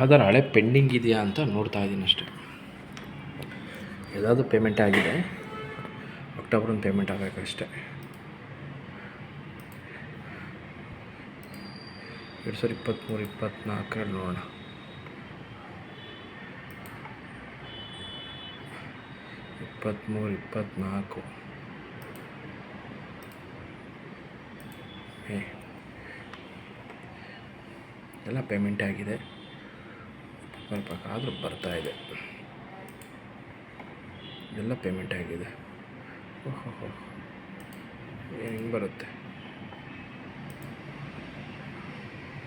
ಯಾವ್ದಾರು ಹಳೆ ಪೆಂಡಿಂಗ್ ಇದೆಯಾ ಅಂತ ನೋಡ್ತಾ ಇದ್ದೀನಿ ಅಷ್ಟೇ. ಎಲ್ಲಾದರೂ ಪೇಮೆಂಟ್ ಆಗಿದೆ, ಅಕ್ಟೋಬರ್ ಪೇಮೆಂಟ್ ಆಗಬೇಕಷ್ಟೆ. 2023-24 ನೋಡೋಣ. ಎಲ್ಲ ಪೇಮೆಂಟ್ ಆಗಿದೆ, ಆದರೂ ಬರ್ತಾಯಿದೆ. ಎಲ್ಲ ಪೇಮೆಂಟ್ ಆಗಿದೆ. ಓಹೋ, ಹೆಂಗೆ ಬರುತ್ತೆ?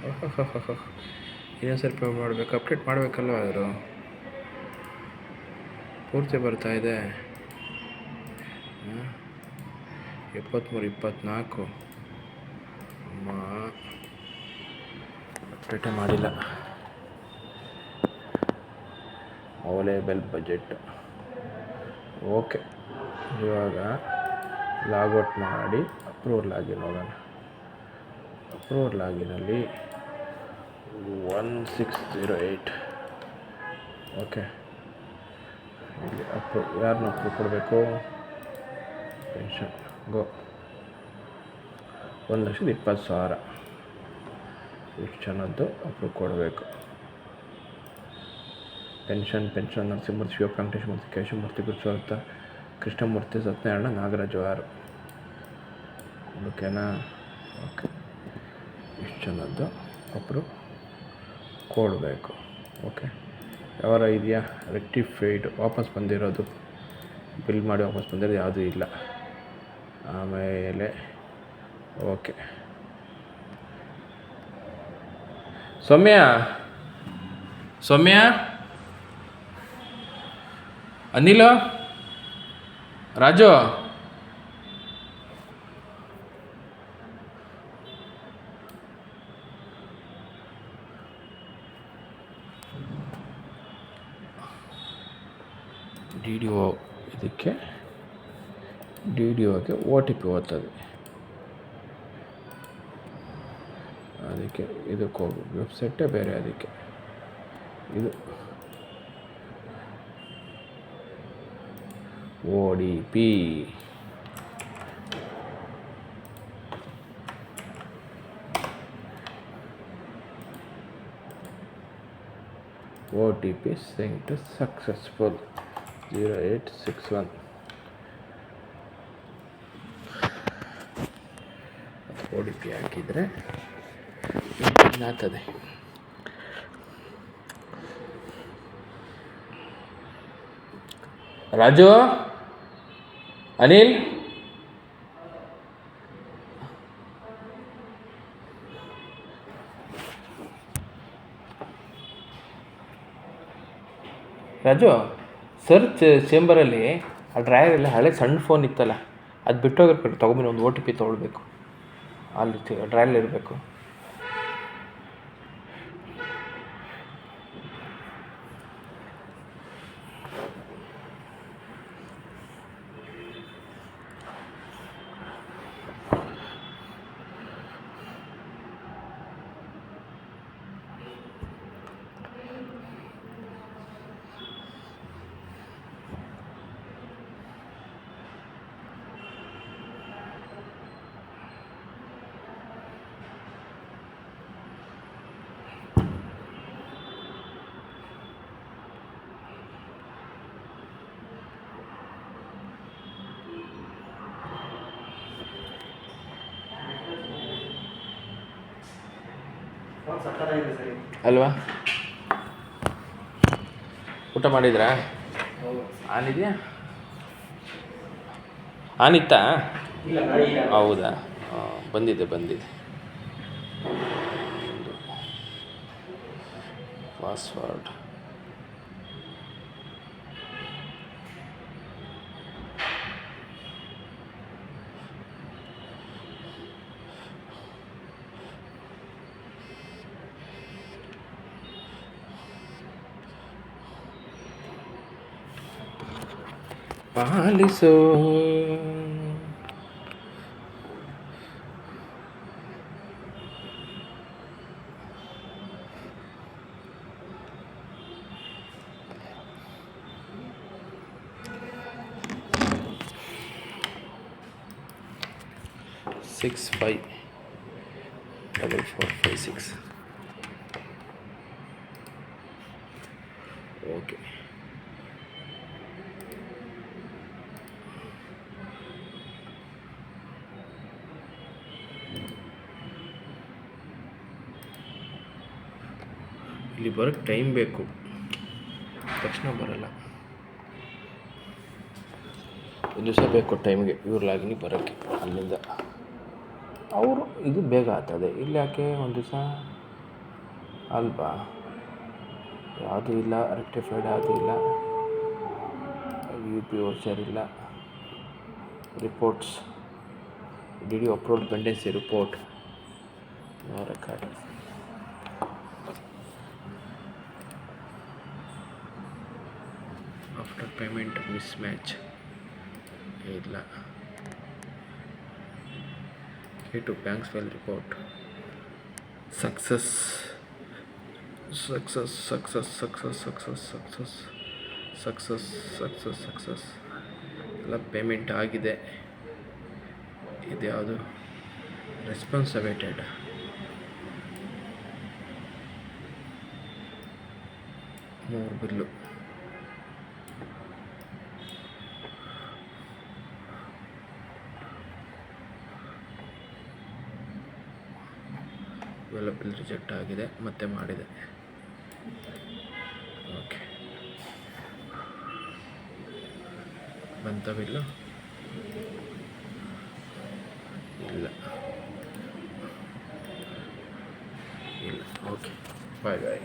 ಓಹೋ, ಇನ್ನೊಂದು ಸ್ವಲ್ಪ ಪೇ ಮಾಡಬೇಕು, ಅಪ್ಡೇಟ್ ಮಾಡಬೇಕಲ್ವ? ಅವರು ಪೂರ್ತಿ ಬರ್ತಾಯಿದೆ. 23-24 ಅಮ್ಮ, ಅಪ್ಡೇಟೇ ಮಾಡಿಲ್ಲ. Available budget. ಓಕೆ, ಇವಾಗ ಲಾಗೌಟ್ ಮಾಡಿ ಅಪ್ರೂವಲ್ ಲಾಗಿನ್ ನೋಡೋಣ. ಅಪ್ರೂವಲ್ ಲಾಗಿನಲ್ಲಿ 1608. ಓಕೆ, ಇಲ್ಲಿ ಯಾರನ್ನ ಅಪ್ರೂವ್ ಕೊಡಬೇಕು? ಪೆನ್ಷನ್ ಗೋ 1,20,000. ಇಷ್ಟು ಜನದ್ದು ಅಪ್ರೂವ್ ಕೊಡಬೇಕು. ಪೆನ್ಷನ್ ನರಸಿಂಹಮೂರ್ತಿ, ಶಿವಪ್ರಕಾಶ್ ಮೂರ್ತಿ, ಕೇಶವಮೂರ್ತಿ, ಗುರುಸ್ವಾರ್ಥ, ಕೃಷ್ಣಮೂರ್ತಿ, ಸತ್ಯನಾರಾಯಣ, ನಾಗರಾಜು ಆರು. ಓಕೆನಾ? ಓಕೆ, ಇಷ್ಟು ಜನದ್ದು ಅಪ್ರೂವ್ ಕೊಡಬೇಕು. ಓಕೆ, ಯಾವಾರ ಇದೆಯಾ? ರೆಕ್ಟಿಫೈಡ್ ವಾಪಸ್ ಬಂದಿರೋದು, ಬಿಲ್ ಮಾಡಿ ವಾಪಸ್ ಬಂದಿರೋದು ಯಾವುದೂ ಇಲ್ಲ. ಆಮೇಲೆ okay, Soumya, Anil, Raju, D D ಒಗೆ OTP ಓದ್ತದೆ. ಅದಕ್ಕೆ ಇದಕ್ಕೆ ಹೋಗು, ವೆಬ್ಸೈಟೇ ಬೇರೆ. ಅದಕ್ಕೆ ಇದು OTP. sent successful 0861. OTP ಹಾಕಿದರೆ ಆಗ್ತದೆ. ರಾಜು, ಅನಿಲ್, ಸರ್ ಚೇಂಬರಲ್ಲಿ ಆ ಡ್ರೈವರಲ್ಲಿ ಹಳೆ ಸಣ್ಣ ಫೋನ್ ಇತ್ತಲ್ಲ, ಅದು ಬಿಟ್ಟೋಗಿರ್ಬೇಕು. ತೊಗೊಂಬನಿ, ಒಂದು OTP ತೊಗೊಳ್ಬೇಕು. ಅಲ್ಲಿ ಡ್ರೈವಲ್ಲಿ ಇರಬೇಕು. ಅಲ್ವಾ? ಊಟ ಮಾಡಿದ್ರಾ? ಆನಿದೆಯಾ? ಆನಿತ್ತಾ? ಹೌದಾ? ಬಂದಿದೆ. ಪಾಸ್ವರ್ಡ್ ಪಾಲಿಸೋ. 654456. ಓಕೆ. ಇಲ್ಲಿ ಬರೋಕ್ಕೆ ಟೈಮ್ ಬೇಕು, ತಕ್ಷಣ ಬರಲ್ಲ. ಒಂದು ದಿವಸ ಬೇಕು ಟೈಮ್ಗೆ ಇವ್ರ ಲಾಗಿನಿ ಬರೋಕ್ಕೆ ಅಲ್ಲಿಂದ. ಅವರು ಇದು ಬೇಗ ಆಗ್ತದೆ, ಇಲ್ಲಿ ಯಾಕೆ ಒಂದು ದಿವಸ ಅಲ್ವಾ? ಯಾವುದೂ ಇಲ್ಲ, ರೆಕ್ಟಿಫೈಡ್ ಯಾವುದೂ ಇಲ್ಲ, ಯು ಪಿ ವೋಚರ್ ಇಲ್ಲ, reports D D approved pendency report, no record. After payment mismatch ಇಲ್ಲ. K two banks file report success success success success success success success success success ಎಲ್ಲ ಪೇಮೆಂಟ್ ಆಗಿದೆ. ಇದು ಯಾವುದು? Response awaited. ಮೂರು bill. ಇವೆಲ್ಲ bill reject ಆಗಿದೆ, ಮತ್ತೆ ಮಾಡಿದೆ. ಓಕೆ, ಬಂತ ಬಿಲ್ಲು? ಇಲ್ಲ. ಓಕೆ, ಬಾಯ್ ಬಾಯ್.